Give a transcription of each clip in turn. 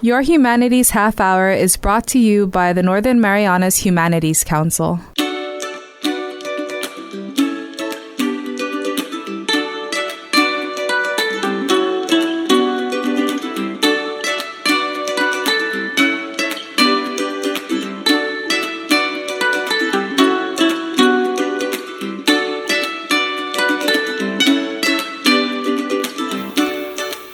Your Humanities Half Hour is brought to you by the Northern Marianas Humanities Council.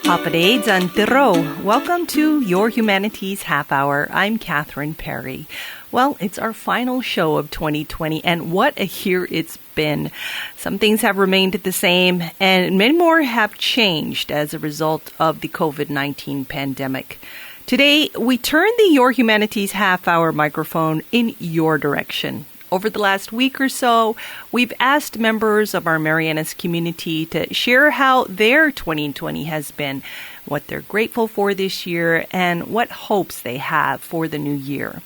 Hapadeid and Tiro. Welcome to Your Humanities Half Hour. I'm Catherine Perry. Well, it's our final show of 2020, and what a year it's been. Some things have remained the same, and many more have changed as a result of the COVID-19 pandemic. Today, we turn the Your Humanities Half Hour microphone in your direction. Over the last week or so, we've asked members of our Marianas community to share how their 2020 has been, what they're grateful for this year, and what hopes they have for the new year.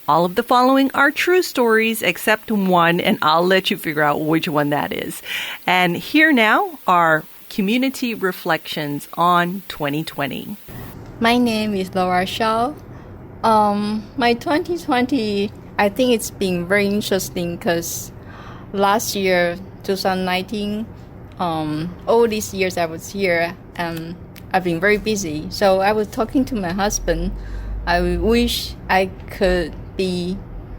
All of the following are true stories except one, and I'll let you figure out which one that is. And here now are community reflections on 2020. My name is Laura Shaw. My 2020, I think it's been very interesting because last year, 2019, all these years I was here, and I've been very busy. So I was talking to my husband. I wish I could be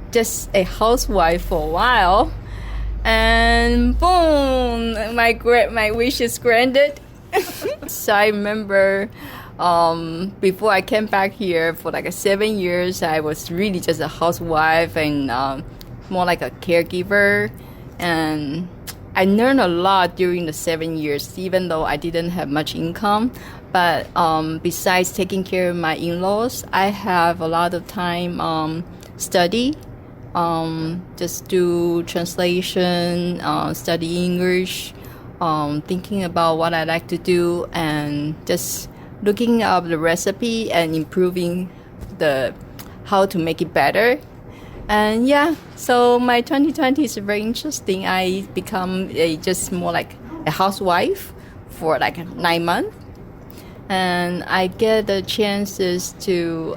just a housewife for a while. And boom, my wish is granted. So I remember before I came back here for like 7 years, I was really just a housewife and more like a caregiver. And I learned a lot during the 7 years, even though I didn't have much income. But besides taking care of my in-laws, I have a lot of time study, just do translation, study English, thinking about what I like to do, and just looking up the recipe and improving how to make it better. And yeah, so my 2020 is very interesting. I become just more like a housewife for like 9 months. And I get the chances to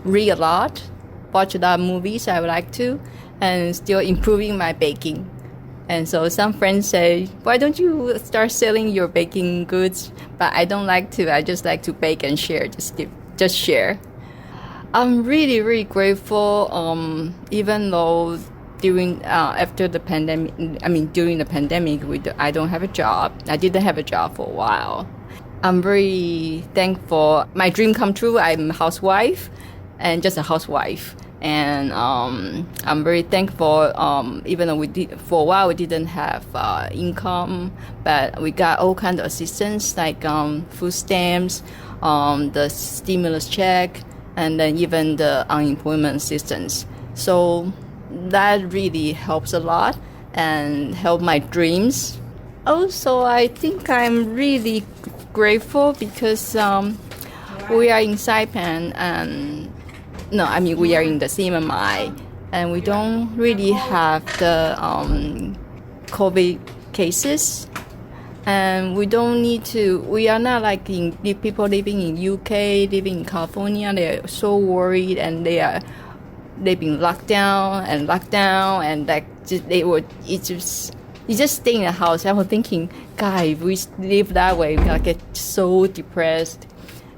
read a lot, watch a lot of movies I would like to, and still improving my baking. And so some friends say, why don't you start selling your baking goods? But I don't like to. I just like to bake and share, just share. I'm really, really grateful, even though during the pandemic, I don't have a job. I didn't have a job for a while. I'm very thankful. My dream come true. I'm a housewife and just a housewife. And I'm very thankful, even though for a while we didn't have income, but we got all kinds of assistance like food stamps, the stimulus check, and then even the unemployment assistance. So that really helps a lot and help my dreams. Also, I think I'm really grateful because we are in Saipan and we are in the CMMI, and we don't really have the COVID cases, and we don't need to. We are not like people living in UK, living in California. They are so worried, and they've been locked down, and like you just stay in the house. I was thinking, God, if we live that way, we're gonna get so depressed.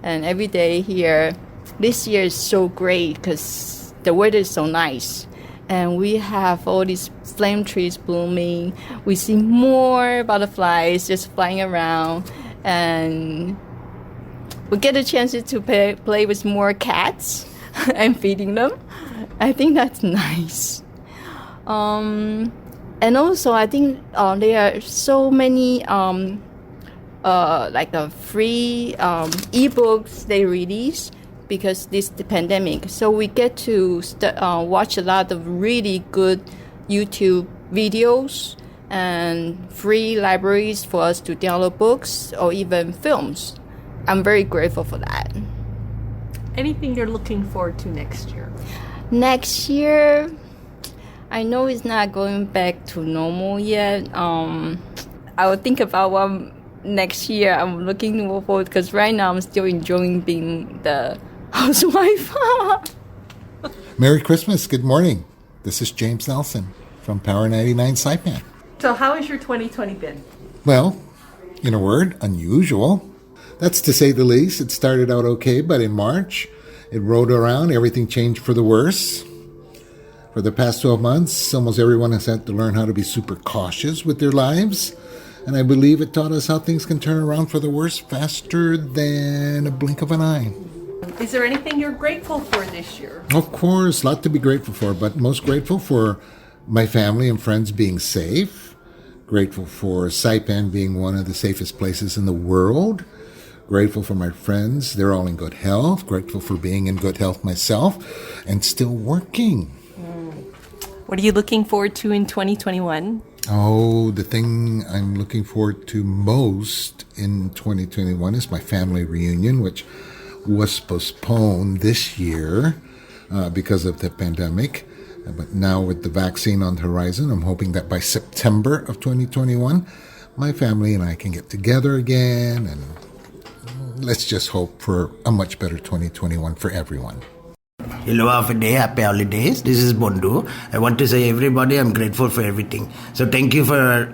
And every day here, this year is so great because the weather is so nice. And we have all these flame trees blooming. We see more butterflies just flying around. And we get a chance to play with more cats and feeding them. I think that's nice. And also, I think there are so many free ebooks they release because the pandemic. So we get to watch a lot of really good YouTube videos and free libraries for us to download books or even films. I'm very grateful for that. Anything you're looking forward to next year? Next year, I know it's not going back to normal yet. I will think about what next year I'm looking forward because right now I'm still enjoying being the housewife. Merry Christmas. Good morning. This is James Nelson from Power 99 Saipan. So, how has your 2020 been? Well, in a word, unusual. That's to say the least. It started out okay, but in March, it rolled around. Everything changed for the worse. For the past 12 months, almost everyone has had to learn how to be super cautious with their lives. And I believe it taught us how things can turn around for the worse faster than a blink of an eye. Is there anything you're grateful for this year? Of course, a lot to be grateful for, but most grateful for my family and friends being safe. Grateful for Saipan being one of the safest places in the world. Grateful for my friends. They're all in good health. Grateful for being in good health myself and still working. What are you looking forward to in 2021? Oh, the thing I'm looking forward to most in 2021 is my family reunion, which was postponed this year because of the pandemic. But now with the vaccine on the horizon, I'm hoping that by September of 2021, my family and I can get together again, and let's just hope for a much better 2021 for everyone. Hello, Day, happy holidays. This is Bondu. I want to say everybody, I'm grateful for everything. So thank you for,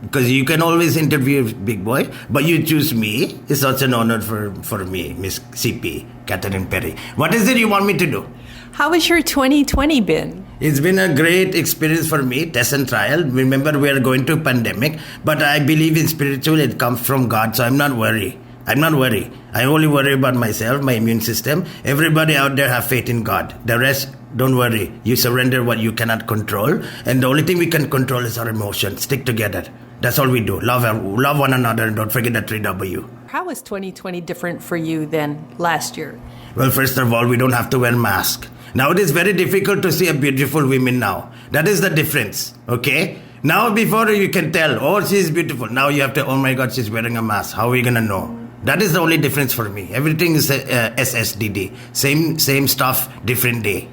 because you can always interview Big Boy, but you choose me. It's such an honor for me, Miss CP, Catherine Perry. What is it you want me to do? How has your 2020 been? It's been a great experience for me, test and trial. Remember, we are going to pandemic, but I believe in spiritual, it comes from God, so I'm not worried. I only worry about myself, my immune system. Everybody out there have faith in God. The rest, don't worry. You surrender what you cannot control. And the only thing we can control is our emotions. Stick together. That's all we do. Love one another, and don't forget the 3W. How is 2020 different for you than last year? Well, first of all, we don't have to wear masks. Now it is very difficult to see a beautiful woman now. That is the difference, okay? Now before you can tell, oh, she's beautiful. Now you have to, oh my God, she's wearing a mask. How are we going to know? That is the only difference for me. Everything is SSDD. Same stuff, different day.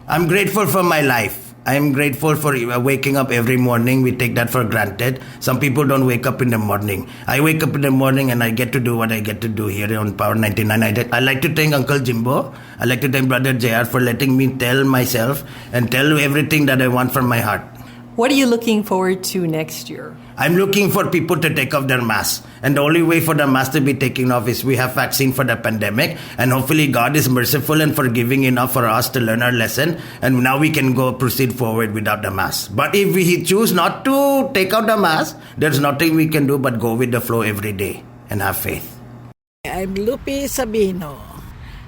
I'm grateful for my life. I'm grateful for waking up every morning. We take that for granted. Some people don't wake up in the morning. I wake up in the morning and I get to do what I get to do here on Power 99. I like to thank Uncle Jimbo. I like to thank Brother JR for letting me tell myself and tell everything that I want from my heart. What are you looking forward to next year? I'm looking for people to take off their masks. And the only way for the mask to be taken off is we have vaccine for the pandemic. And hopefully God is merciful and forgiving enough for us to learn our lesson. And now we can go proceed forward without the mask. But if we choose not to take out the mask, there's nothing we can do but go with the flow every day and have faith. I'm Lupi Sabino.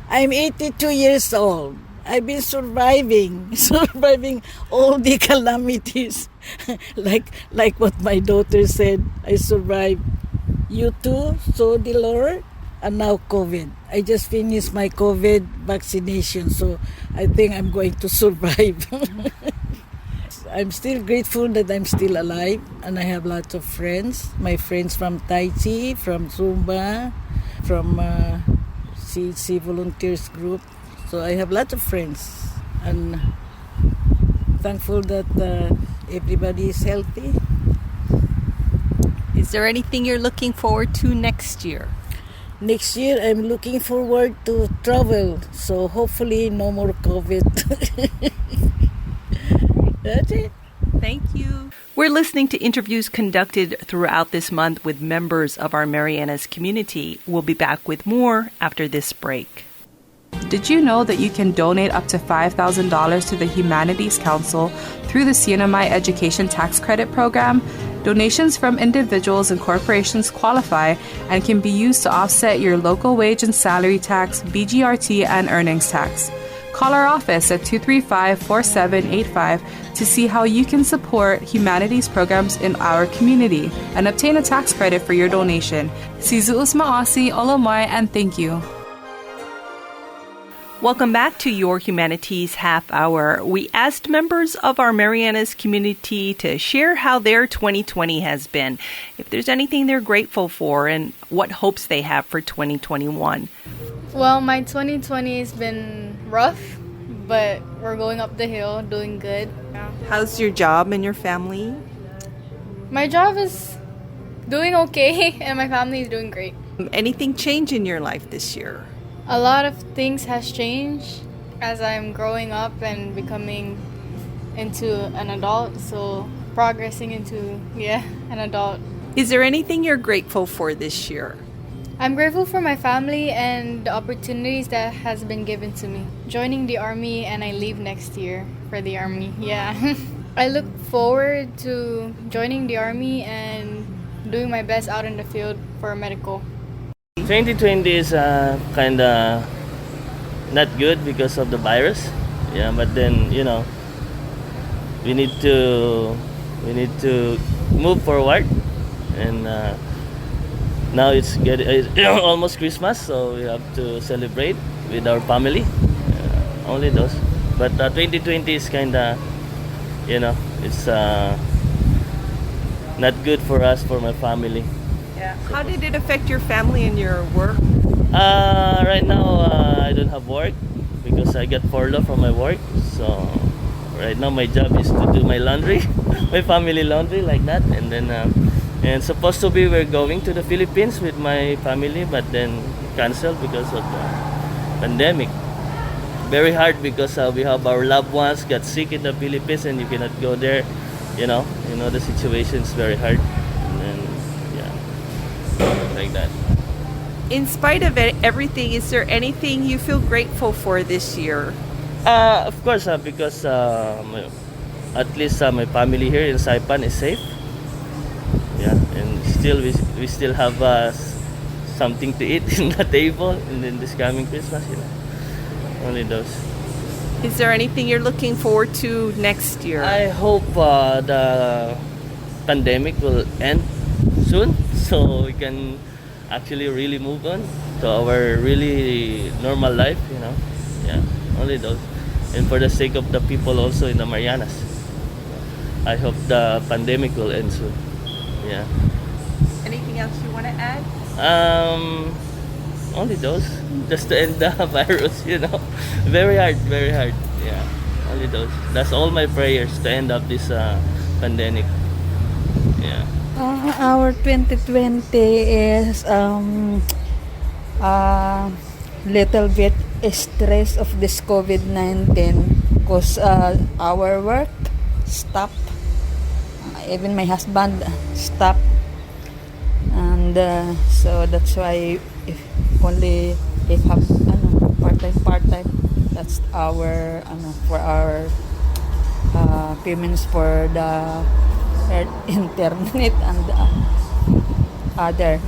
I'm 82 years old. I've been surviving all the calamities. like what my daughter said, I survived. You too, so the Lord, and now COVID. I just finished my COVID vaccination, so I think I'm going to survive. I'm still grateful that I'm still alive, and I have lots of friends. My friends from Tai Chi, from Zumba, from CHC Volunteers Group. So I have lots of friends, and thankful that everybody is healthy. Is there anything you're looking forward to next year? Next year, I'm looking forward to travel. So hopefully no more COVID. That's it. Thank you. We're listening to interviews conducted throughout this month with members of our Marianas community. We'll be back with more after this break. Did you know that you can donate up to $5,000 to the Humanities Council through the CNMI Education Tax Credit Program? Donations from individuals and corporations qualify and can be used to offset your local wage and salary tax, BGRT, and earnings tax. Call our office at 235-4785 to see how you can support humanities programs in our community and obtain a tax credit for your donation. Sizuus Maasi, Olomai, and thank you. Welcome back to Your Humanities Half Hour. We asked members of our Marianas community to share how their 2020 has been, if there's anything they're grateful for, and what hopes they have for 2021. Well, my 2020 has been rough, but we're going up the hill, doing good. How's your job and your family? My job is doing okay, and my family is doing great. Anything change in your life this year? A lot of things has changed as I'm growing up and becoming into an adult, so progressing into an adult. Is there anything you're grateful for this year? I'm grateful for my family and the opportunities that has been given to me. Joining the army, and I leave next year for the army. Yeah. I look forward to joining the army and doing my best out in the field for medical. 2020 is kind of not good because of the virus. Yeah, but then we need to move forward, and now it's almost Christmas, so we have to celebrate with our family. Only those. But 2020 is kind of it's not good for us, for my family. Yeah. How did it affect your family and your work? Right now, I don't have work because I got furloughed from my work. So right now, my job is to do my laundry, my family laundry, like that. And then, and supposed to be we're going to the Philippines with my family, but then canceled because of the pandemic. Very hard because we have our loved ones got sick in the Philippines, and you cannot go there. You know the situation is very hard. And then, like that. In spite of everything, is there anything you feel grateful for this year? Of course, because at least my family here in Saipan is safe. Yeah, and still we still have something to eat in the table, and then this coming Christmas, only those. Is there anything you're looking forward to next year? I hope the pandemic will end soon, so we can actually really move on to our really normal life. Yeah, only those. And for the sake of the people also in the Marianas, I hope the pandemic will end soon. Yeah. Anything else you want to add? Only those. Just to end the virus, Very hard, very hard. Yeah, only those. That's all my prayers to end up this pandemic. Yeah. Our 2020 is little bit stress of this COVID-19 because our work stopped. Even my husband stopped, and so that's why if have part-time, that's our for our payments for the internet and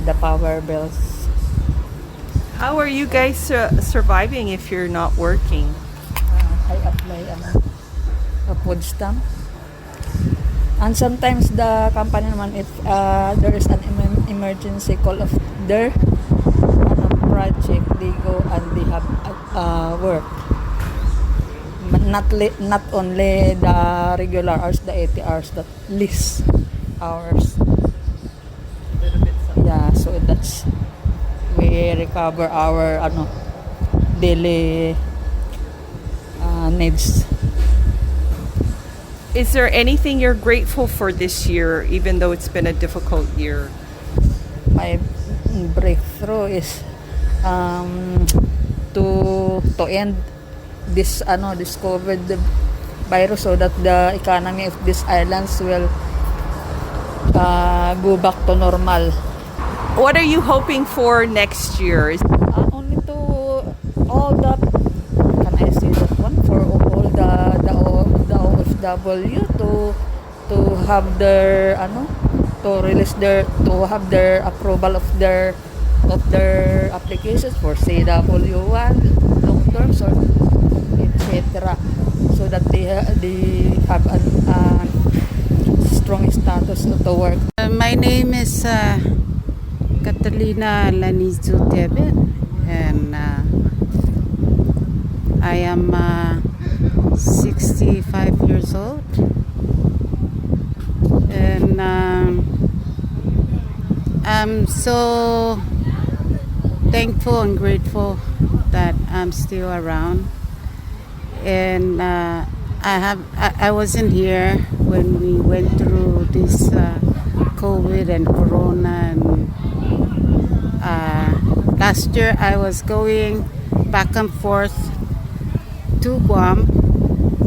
the power bills. How are you guys surviving if you're not working? I apply a food stamp, and sometimes the company naman, if there is an emergency call of their project, they go and they have work, but not only the regular hours, the 80 hours, the least hours. Yeah, so that's we recover our daily needs. Is there anything you're grateful for this year, even though it's been a difficult year? My breakthrough is to end this COVID virus, so that the economy of these islands will go back to normal. What are you hoping for next year? Only to all the, can I say that one, for all the OFW to have their to release to have their approval of their applications for CW1, long terms, or etc., so that they have a strong status to work. My name is Catalina Lanizu Tebe, and I am 65 years old, and I'm so thankful and grateful that I'm still around. And I wasn't here when we went through this COVID and Corona. And last year I was going back and forth to Guam.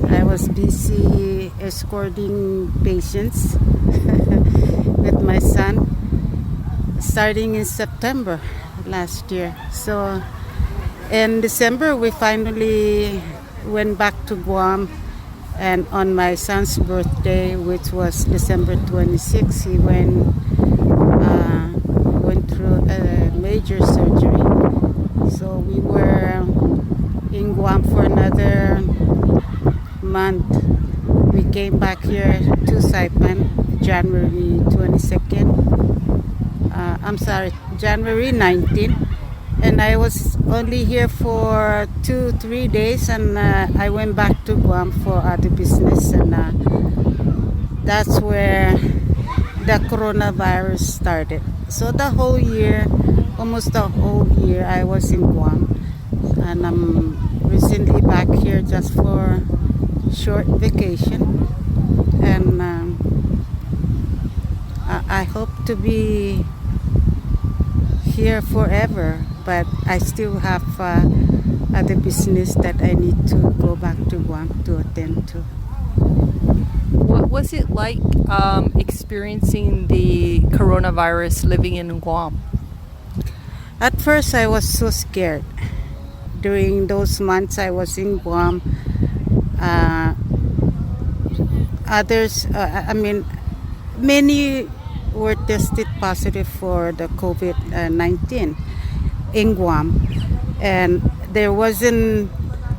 I was busy escorting patients with my son starting in September last year. So in December we finally went back to Guam, and on my son's birthday, which was December 26, he went through a major surgery. So we were in Guam for another month. We came back here to Saipan January 22nd. January 19th. And I was only here for 2-3 days, and I went back to Guam for other business, and that's where the coronavirus started. So the whole year, almost the whole year, I was in Guam, and I'm recently back here just for short vacation, and I hope to be here forever, but I still have other business that I need to go back to Guam to attend to. What was it like experiencing the coronavirus living in Guam? At first I was so scared. During those months I was in Guam, many were tested positive for the COVID-19 in Guam, and there wasn't.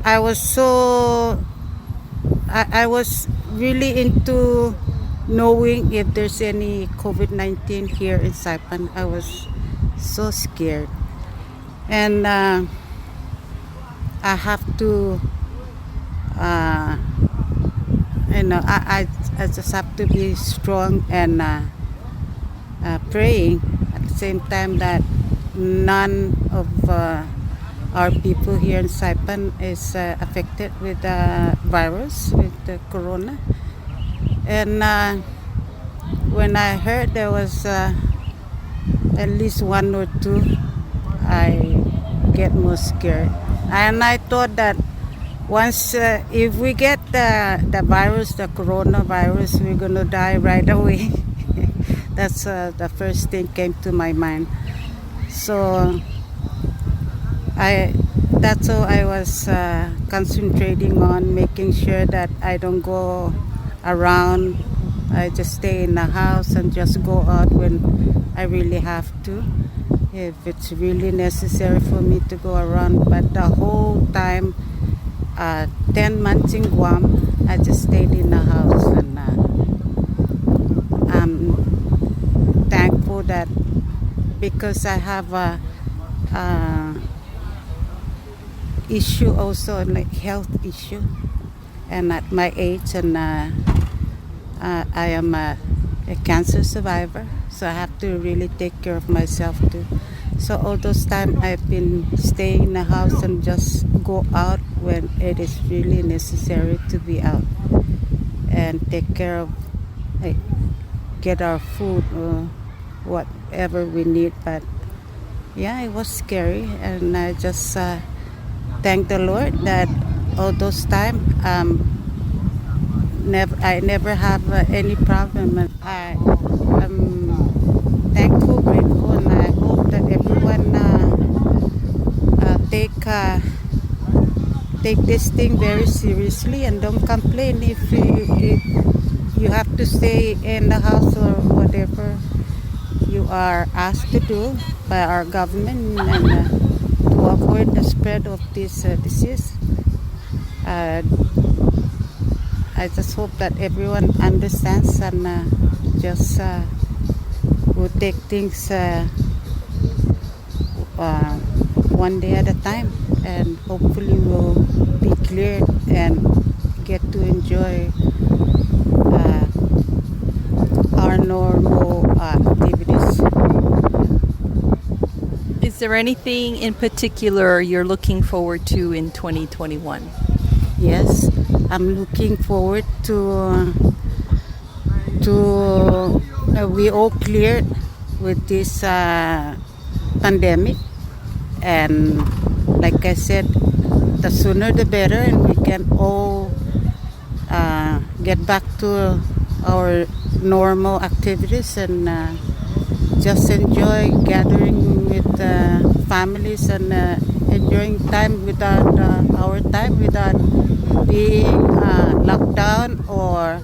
I was really into knowing if there's any COVID-19 here in Saipan. I was so scared, and I have to. I just have to be strong and praying at the same time that none of our people here in Saipan is affected with the virus, with the corona. And when I heard there was at least one or two, I get more scared. And I thought that once, if we get the virus, the coronavirus, we're going to die right away. That's the first thing came to my mind. So that's all I was concentrating on, making sure that I don't go around. I just stay in the house and just go out when I really have to, if it's really necessary for me to go around. But the whole time, 10 months in Guam, I just stayed in the house, and I'm thankful that because I have a issue also, like health issue, and at my age, and I am a cancer survivor, so I have to really take care of myself too. So all those time I've been staying in the house and just go out when it is really necessary to be out and take care of, like, get our food or whatever we need. But yeah, it was scary, and I just thank the Lord that all those time I never have any problem, and I am thankful, grateful, and I hope that everyone take this thing very seriously and don't complain if you have to stay in the house or whatever you are asked to do by our government, and to avoid the spread of this disease. I just hope that everyone understands and just will take things one day at a time, and hopefully we'll be cleared and get to enjoy our normal activities. Is there anything in particular you're looking forward to in 2021? Yes, I'm looking forward to we all cleared with this pandemic, and like I said, the sooner the better, and we can all get back to our normal activities and just enjoy gathering with families and enjoying time without our time without being locked down, or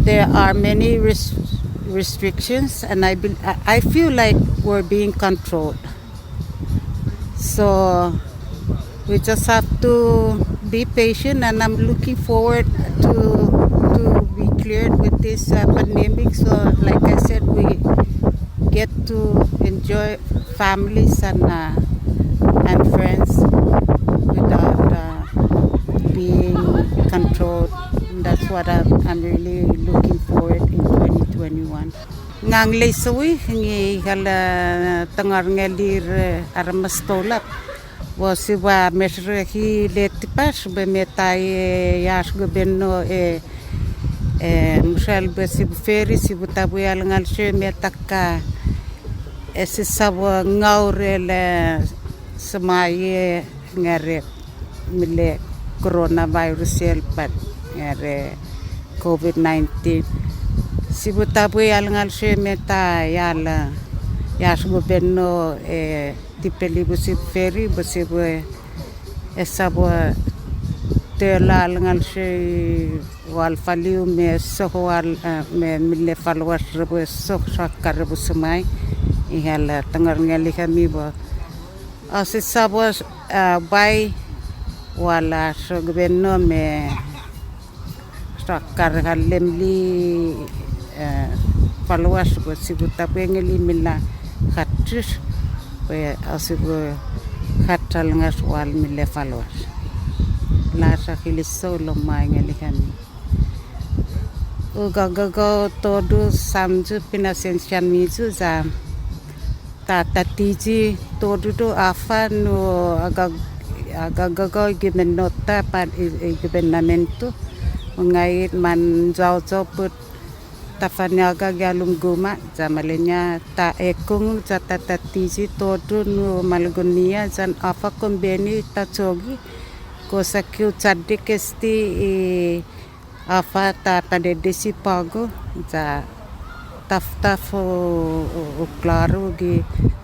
there are many restrictions, and I feel like we're being controlled. So we just have to be patient, and I'm looking forward to be cleared with this pandemic. So like I said, we get to enjoy families and friends without being controlled. And that's what I'm really looking forward in 2021. Ngang lesawi ngi hala tangar ngalir armastolap was wa mesre hi letipas be metai yas gobenno musal be sibferi sibutabu alngal she metaka ese sawa ngaurele semaye ngare mile coronavirus elpat ngare COVID-19 sibutabu alngal she meta yala yas gobenno tipeli busib feri busib esabo tela alngal she wal faliu me sohwal me mille falwas rebo soh sakar busmai ihal tangar ngali kami ba asisabo bai wala so gobenno me sakar halemli falwas busib tapengeli milla khatus we asibu khatal ngas wal mille falwas la sakili solo mai ngali kami ugaga todo samju pinasensian mizu za tata tiji todo do afano agaga gimenota pan gubernamento ngait man jauh put tafanyaga galum guma zamalenya ta ekung jata tiji todo no malgonia jan afa kombeni ta chogi kosakyu chadik esti afa ta padedesi pago za taf o claro gi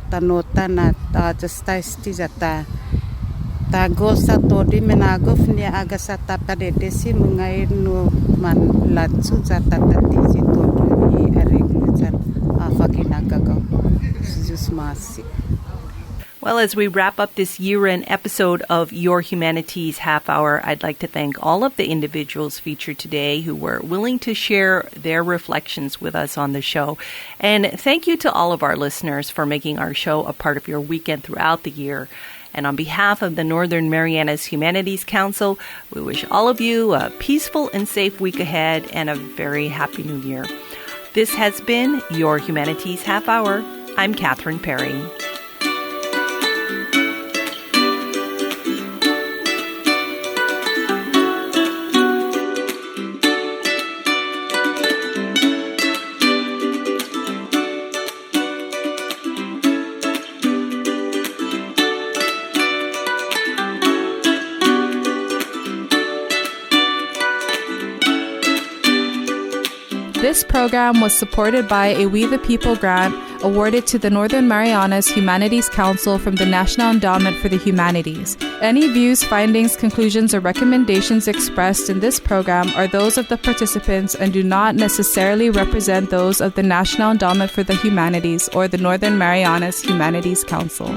tanota na ta jasta esti jata ta gosa todi menagov ni agasa ta padedesi mengair no man latsu jata tiji todo ni areglu jan afa kinagago just masi. Well, as we wrap up this year-end episode of Your Humanities Half Hour, I'd like to thank all of the individuals featured today who were willing to share their reflections with us on the show. And thank you to all of our listeners for making our show a part of your weekend throughout the year. And on behalf of the Northern Marianas Humanities Council, we wish all of you a peaceful and safe week ahead and a very happy new year. This has been Your Humanities Half Hour. I'm Catherine Perry. This program was supported by a We the People grant awarded to the Northern Marianas Humanities Council from the National Endowment for the Humanities. Any views, findings, conclusions, or recommendations expressed in this program are those of the participants and do not necessarily represent those of the National Endowment for the Humanities or the Northern Marianas Humanities Council.